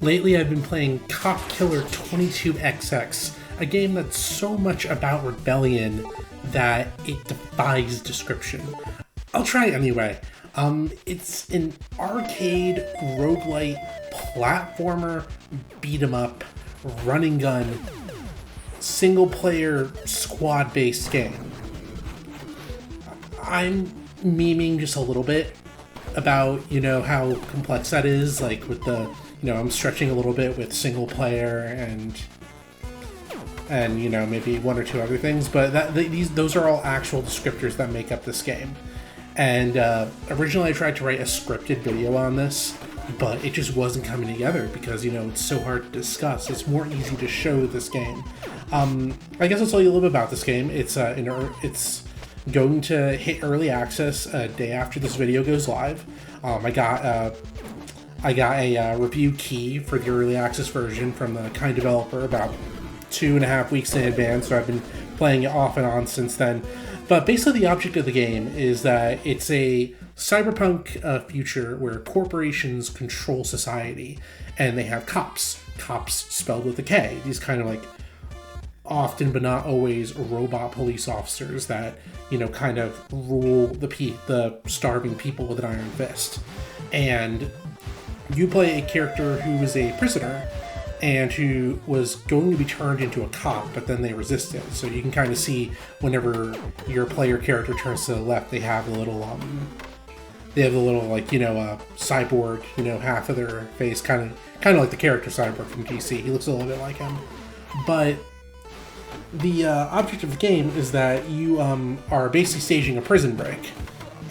Lately I've been playing KOP Killer 22XX, a game that's so much about rebellion that it defies description. I'll try it anyway. It's an arcade, roguelite, platformer, beat 'em up, run and gun, single player, squad-based game. I'm memeing just a little bit about, how complex that is, like with the, I'm stretching a little bit with single player and maybe one or two other things, but those are all actual descriptors that make up this game. And originally I tried to write a scripted video on this, but it just wasn't coming together because, it's so hard to discuss. It's more easy to show this game. I guess I'll tell you a little bit about this game. It's going to hit early access a day after this video goes live. I got a review key for the early access version from the kind developer about 2.5 weeks in advance, so I've been playing it off and on since then. But basically the object of the game is that it's a cyberpunk future where corporations control society, and they have cops. Cops spelled with a K. These kind of like often but not always robot police officers that, kind of rule the starving people with an iron fist. And you play a character who is a prisoner and who was going to be turned into a cop, but then they resisted. So you can kind of see whenever your player character turns to the left, they have the little cyborg, half of their face, kind of like the character cyborg from DC. He looks a little bit like him. But the object of the game is that you are basically staging a prison break,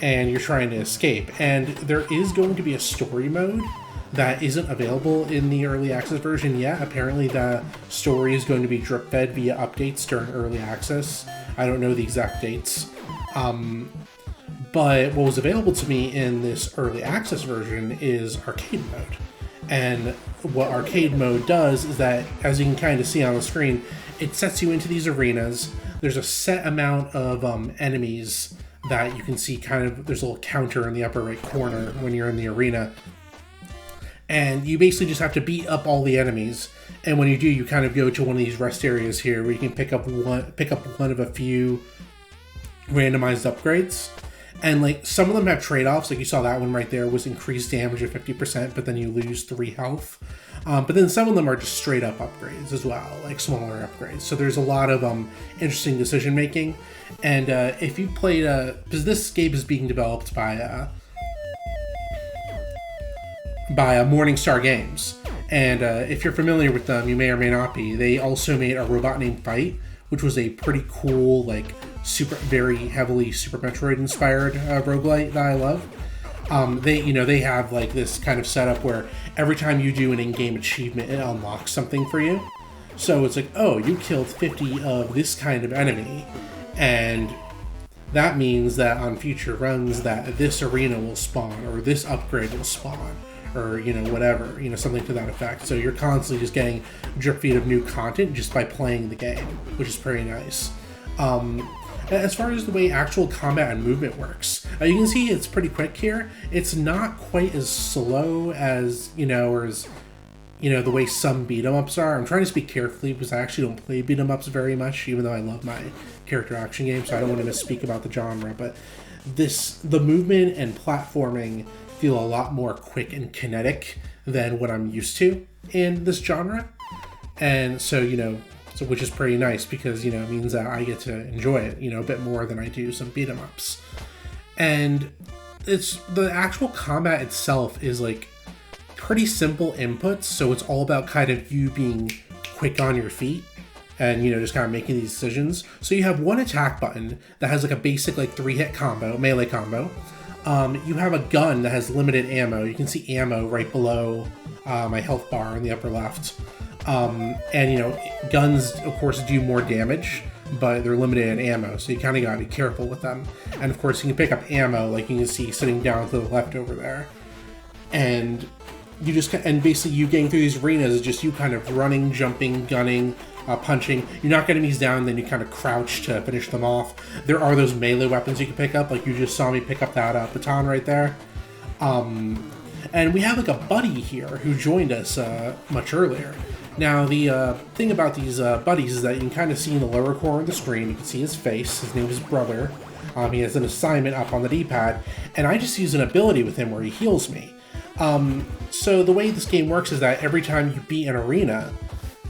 and you're trying to escape. And there is going to be a story mode that isn't available in the early access version yet. Apparently the story is going to be drip fed via updates during early access. I don't know the exact dates. But what was available to me in this early access version is arcade mode. And what arcade mode does is that, as you can kind of see on the screen, it sets you into these arenas. There's a set amount of enemies that you can see there's a little counter in the upper right corner when you're in the arena. And you basically just have to beat up all the enemies. And when you do, you kind of go to one of these rest areas here where you can pick up one of a few randomized upgrades. And like some of them have trade-offs. Like you saw that one right there was increased damage of 50%, but then you lose 3 health. But then some of them are just straight up upgrades as well, like smaller upgrades. So there's a lot of interesting decision making. And if you played, because this game is being developed by Morningstar Games, and if you're familiar with them, you may or may not be. They also made a Robot Named Fight, which was a pretty cool, like very heavily Super Metroid inspired roguelite that I love. They have like this kind of setup where every time you do an in-game achievement, it unlocks something for you. So it's like, oh, you killed 50 of this kind of enemy, and that means that on future runs that this arena will spawn, or this upgrade will spawn, or whatever, something to that effect. So you're constantly just getting drip feed of new content just by playing the game, which is pretty nice. As far as the way actual combat and movement works, you can see it's pretty quick here. It's not quite as slow as, or as, the way some beat-em-ups are. I'm trying to speak carefully because I actually don't play beat-em-ups very much, even though I love my character action games, so I don't want to misspeak about the genre. But the movement and platforming feel a lot more quick and kinetic than what I'm used to in this genre. And so, which is pretty nice because, it means that I get to enjoy it, a bit more than I do some beat 'em ups. And it's the actual combat itself is like pretty simple inputs. So it's all about kind of you being quick on your feet and, just kind of making these decisions. So you have one attack button that has like a basic like 3-hit combo, melee combo. You have a gun that has limited ammo. You can see ammo right below my health bar in the upper left. Guns, of course, do more damage, but they're limited in ammo, so you kind of gotta be careful with them. And of course, you can pick up ammo, like you can see sitting down to the left over there. And basically you getting through these arenas is just you kind of running, jumping, gunning, punching. You knock enemies down, then you kind of crouch to finish them off. There are those melee weapons you can pick up, like you just saw me pick up that baton right there. And we have like a buddy here who joined us much earlier. Now, the thing about these buddies is that you can kind of see in the lower corner of the screen, you can see his face. His name is Brother. He has an assignment up on the D-pad, and I just use an ability with him where he heals me. So the way this game works is that every time you beat an arena,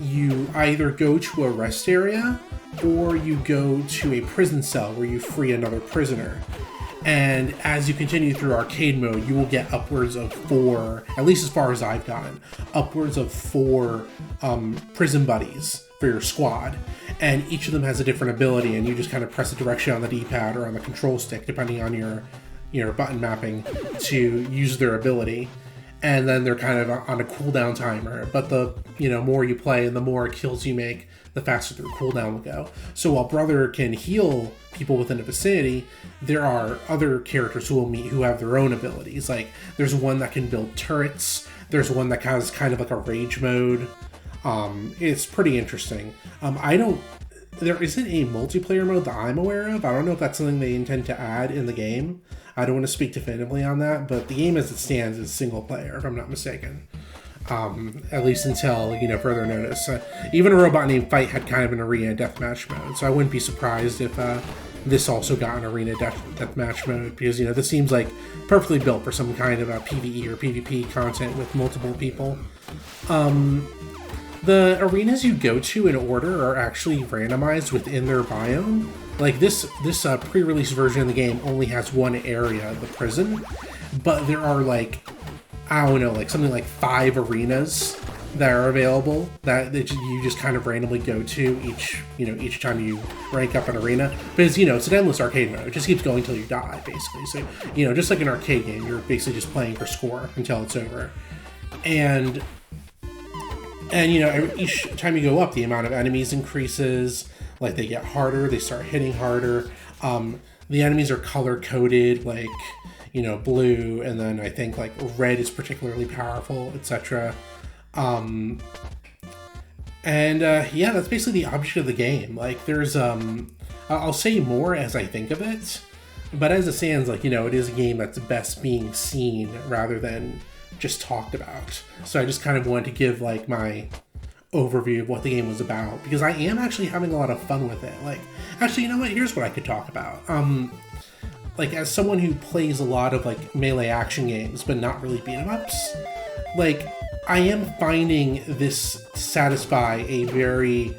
you either go to a rest area or you go to a prison cell where you free another prisoner. And as you continue through arcade mode, you will get upwards of 4, at least as far as I've gotten, upwards of 4 prison buddies for your squad. And each of them has a different ability, and you just kind of press a direction on the D-pad or on the control stick, depending on your button mapping, to use their ability. And then they're kind of on a cooldown timer. But the more you play and the more kills you make, the faster their cooldown will go. So while Brother can heal people within the vicinity, there are other characters who will meet who have their own abilities. Like, there's one that can build turrets. There's one that has kind of like a rage mode. It's pretty interesting. There isn't a multiplayer mode that I'm aware of. I don't know if that's something they intend to add in the game. I don't want to speak definitively on that, but the game as it stands is single player, if I'm not mistaken. At least until, further notice. Even a Robot Named Fight had kind of an arena deathmatch mode, so I wouldn't be surprised if this also got an arena deathmatch mode, because, this seems like perfectly built for some kind of a PvE or PvP content with multiple people. The arenas you go to in order are actually randomized within their biome. Like, this pre-release version of the game only has one area, the prison, but there are something like 5 arenas that are available that you just kind of randomly go to each time you rank up an arena. Because, it's an endless arcade mode. It just keeps going until you die, basically. So, just like an arcade game, you're basically just playing for score until it's over. And each time you go up, the amount of enemies increases. Like, they get harder, they start hitting harder. The enemies are color-coded, blue, and then I think, red is particularly powerful, etc. That's basically the object of the game. There's, I'll say more as I think of it, but as it stands, it is a game that's best being seen rather than just talked about. So I just kind of wanted to give, my overview of what the game was about, because I am actually having a lot of fun with it. Actually, you know what? Here's what I could talk about. As someone who plays a lot of melee action games, but not really beat 'em ups, I am finding this satisfy a very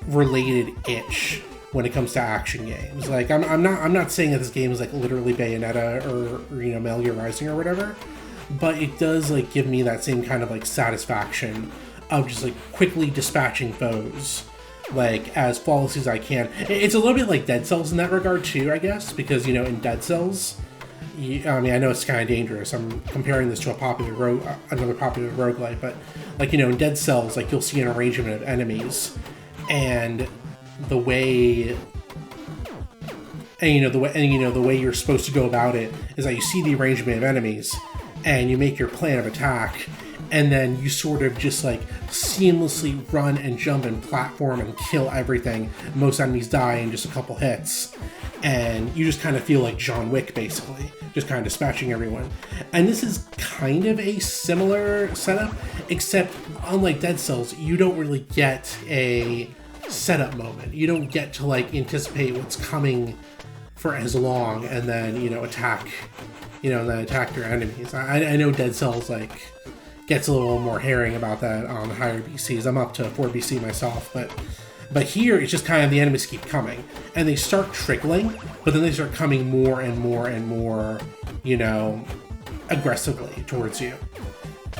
related itch when it comes to action games. I'm not saying that this game is literally Bayonetta or Metal Gear Rising or whatever, but it does give me that same kind of satisfaction of just quickly dispatching foes as flawlessly as I can. It's a little bit like Dead Cells in that regard too, I guess, because in Dead Cells, I know it's kind of dangerous. I'm comparing this to another popular roguelite, but in Dead Cells, you'll see an arrangement of enemies, and the way you're supposed to go about it is that you see the arrangement of enemies and you make your plan of attack, and then you sort of just seamlessly run and jump and platform and kill everything. Most enemies die in just a couple hits, and you just kind of feel like John Wick, basically, just kind of dispatching everyone. And this is kind of a similar setup, except unlike Dead Cells, you don't really get a setup moment. You don't get to anticipate what's coming for as long and then attack your enemies. I know Dead Cells gets a little more herring about that on higher BCs. I'm up to 4 BC myself, but here it's just kind of the enemies keep coming and they start trickling, but then they start coming more and more and more, aggressively towards you.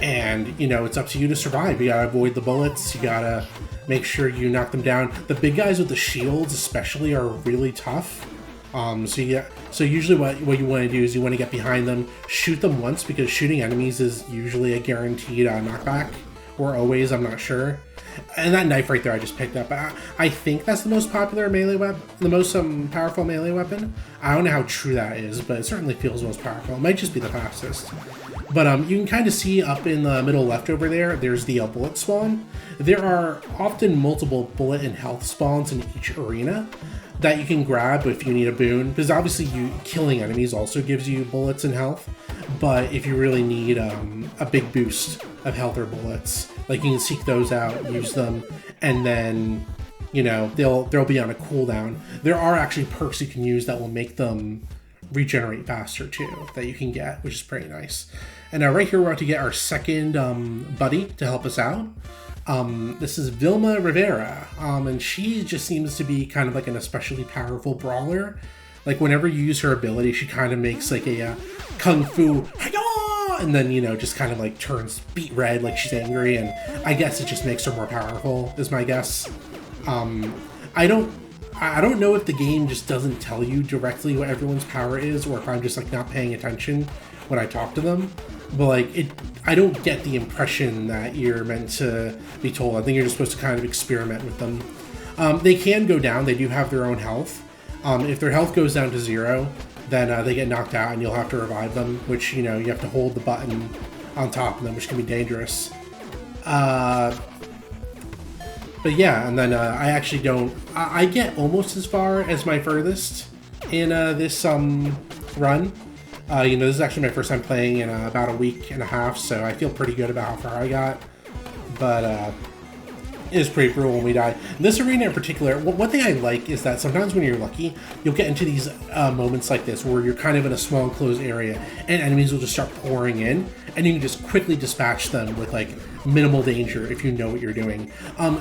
And it's up to you to survive. You gotta avoid the bullets. You gotta make sure you knock them down. The big guys with the shields especially are really tough. So usually what you want to do is you want to get behind them, shoot them once, because shooting enemies is usually a guaranteed knockback, or always, I'm not sure. And that knife right there I just picked up, I think that's the most popular melee weapon, the most powerful melee weapon. I don't know how true that is, but it certainly feels most powerful. It might just be the fastest. But you can kind of see up in the middle left over there, there's the bullet spawn. There are often multiple bullet and health spawns in each arena, that you can grab if you need a boon, because obviously killing enemies also gives you bullets and health, but if you really need a big boost of health or bullets, like you can seek those out, use them, and then, you know, they'll be on a cooldown. There are actually perks you can use that will make them regenerate faster too, that you can get, which is pretty nice. And now right here we're about to get our second buddy to help us out. This is Vilma Rivera, and she just seems to be kind of like an especially powerful brawler. Like whenever you use her ability, she kind of makes like a kung fu hi-ya! And then, you know, just kind of like turns beet red like she's angry, and I guess it just makes her more powerful, is my guess. I don't know if the game just doesn't tell you directly what everyone's power is, or if I'm just like not paying attention when I talk to them. But like I don't get the impression that you're meant to be told. I think you're just supposed to kind of experiment with them. They can go down. They do have their own health. If their health goes down to 0, then they get knocked out, and you'll have to revive them. Which, you know, you have to hold the button on top of them, which can be dangerous. But yeah, and then I actually don't. I get almost as far as my furthest in this run. You know, this is actually my first time playing in about a week and a half, so I feel pretty good about how far I got. But it is pretty brutal when we die. This arena in particular, one thing I like is that sometimes when you're lucky, you'll get into these moments like this where you're kind of in a small enclosed area, and enemies will just start pouring in, and you can just quickly dispatch them with like minimal danger if you know what you're doing.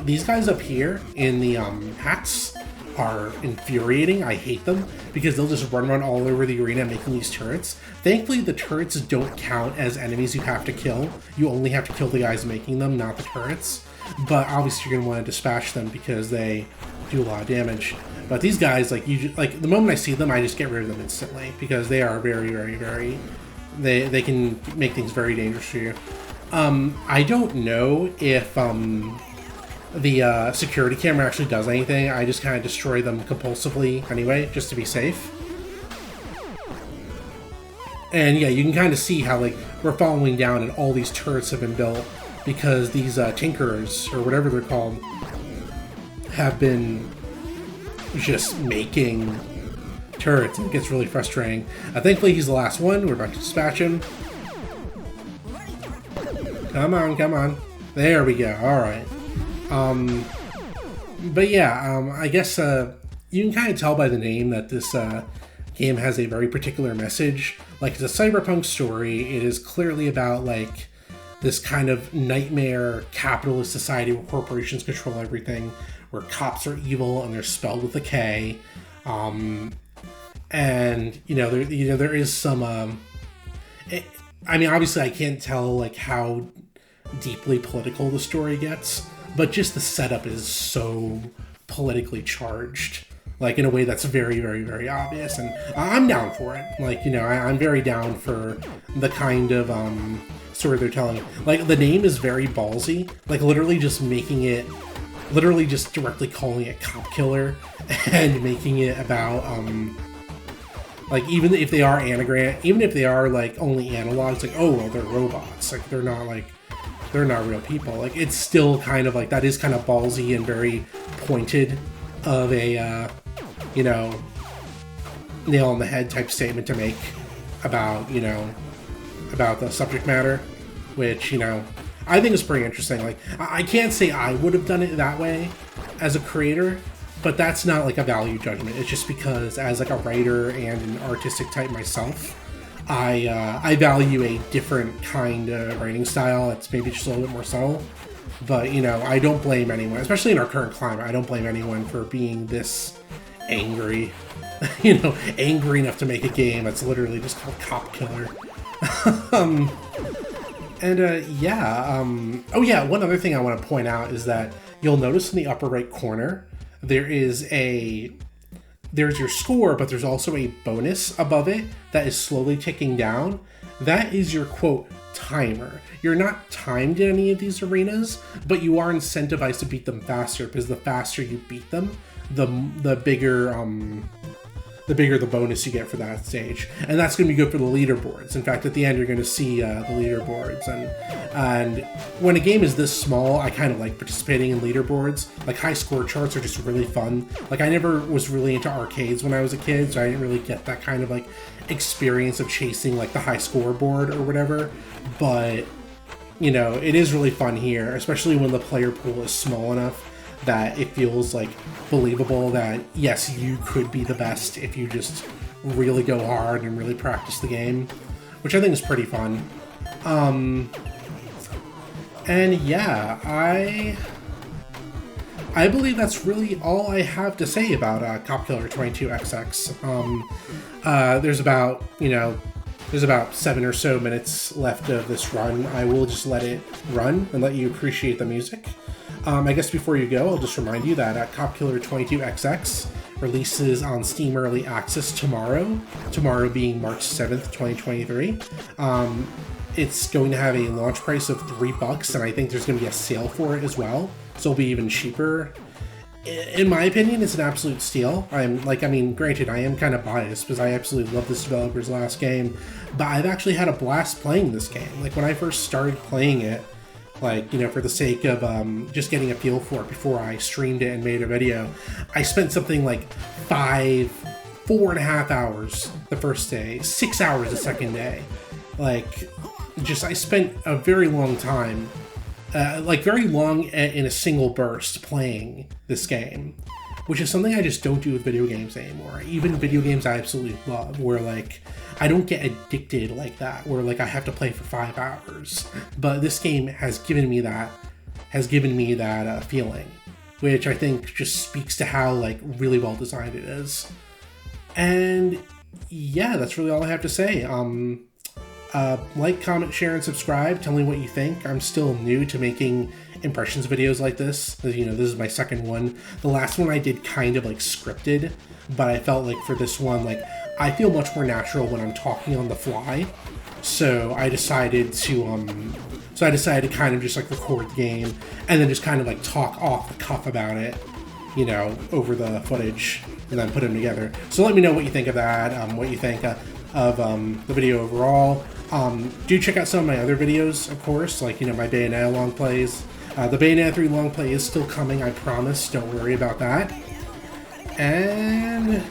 These guys up here in the hats are infuriating. I hate them because they'll just run all over the arena making these turrets. Thankfully, the turrets don't count as enemies you have to kill. You only have to kill the guys making them, not the turrets. But obviously you're going to want to dispatch them because they do a lot of damage. But these guys, like the moment I see them, I just get rid of them instantly because they are very, very, very... They can make things very dangerous for you. I don't know if the security camera actually does anything. I just kind of destroy them compulsively anyway, just to be safe. And yeah, you can kind of see how like we're following down and all these turrets have been built because these tinkerers, or whatever they're called, have been just making turrets, and it gets really frustrating. Thankfully he's the last one. We're about to dispatch him. Come on, come on. There we go. Alright. But yeah, I guess you can kind of tell by the name that this game has a very particular message. Like, it's a cyberpunk story. It is clearly about like this kind of nightmare capitalist society where corporations control everything, where cops are evil and they're spelled with a K. And there is some I mean, obviously I can't tell like how deeply political the story gets, but just the setup is so politically charged, like in a way that's very, very, very obvious, and I'm down for it. Like, you know, I'm very down for the kind of story they're telling. Like, the name is very ballsy, like literally just making it, literally just directly calling it Cop Killer and making it about like, even if they are even if they are like only analogs, like, oh well, they're robots, like they're not real people. Like, it's still kind of like, that is kind of ballsy and very pointed of a you know, nail on the head type statement to make about, you know, about the subject matter, which, you know, I think is pretty interesting. Like, I can't say I would have done it that way as a creator, but that's not like a value judgment. It's just because as like a writer and an artistic type myself, I value a different kind of writing style. It's maybe just a little bit more subtle. But, you know, I don't blame anyone, especially in our current climate. I don't blame anyone for being this angry, you know, angry enough to make a game that's literally just called Cop Killer. Oh yeah, one other thing I want to point out is that you'll notice in the upper right corner, there's your score, but there's also a bonus above it that is slowly ticking down. That is your, quote, timer. You're not timed in any of these arenas, but you are incentivized to beat them faster, because the faster you beat them, the bigger the bigger the bonus you get for that stage. And that's going to be good for the leaderboards. In fact, at the end, you're going to see the leaderboards. And when a game is this small, I kind of like participating in leaderboards. Like, high score charts are just really fun. Like, I never was really into arcades when I was a kid, so I didn't really get that kind of, like, experience of chasing, like, the high scoreboard or whatever. But, you know, it is really fun here, especially when the player pool is small enough that it feels like believable that yes, you could be the best if you just really go hard and really practice the game, which I think is pretty fun. And yeah, I believe that's really all I have to say about KOP Killer 22XX. There's about 7 or so minutes left of this run. I will just let it run and let you appreciate the music. I guess before you go, I'll just remind you that KOP Killer 22XX releases on Steam Early Access tomorrow being March 7th, 2023. It's going to have a launch price of $3, and I think there's going to be a sale for it as well, so it'll be even cheaper. In my opinion, it's an absolute steal. Granted, I am kind of biased because I absolutely love this developer's last game, but I've actually had a blast playing this game. Like, when I first started playing it, like, you know, for the sake of just getting a feel for it before I streamed it and made a video, I spent something like 4.5 hours the first day, 6 hours the second day. Like, I spent a very long time, very long in a single burst playing this game, which is something I just don't do with video games anymore. Even video games I absolutely love, where, like, I don't get addicted like that, where, like, I have to play for 5 hours. But this game has given me that feeling, which I think just speaks to how, like, really well designed it is. And yeah, that's really all I have to say. Like, comment, share, and subscribe. Tell me what you think. I'm still new to making impressions videos like this. You know, this is my second one. The last one I did kind of, like, scripted, but I felt like for this one, like, I feel much more natural when I'm talking on the fly. So I decided to kind of just, like, record the game and then just kind of, like, talk off the cuff about it, you know, over the footage, and then put them together. So let me know what you think of that, what you think of the video overall. Do check out some of my other videos, of course, like, you know, my Bayonetta long plays. The Bayonetta 3 long play is still coming, I promise. Don't worry about that. And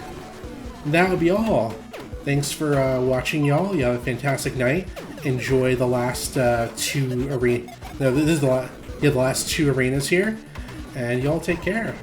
that would be all. Thanks for watching, y'all. You have a fantastic night. Enjoy the last two arenas. No, this is the last two arenas here. And y'all take care.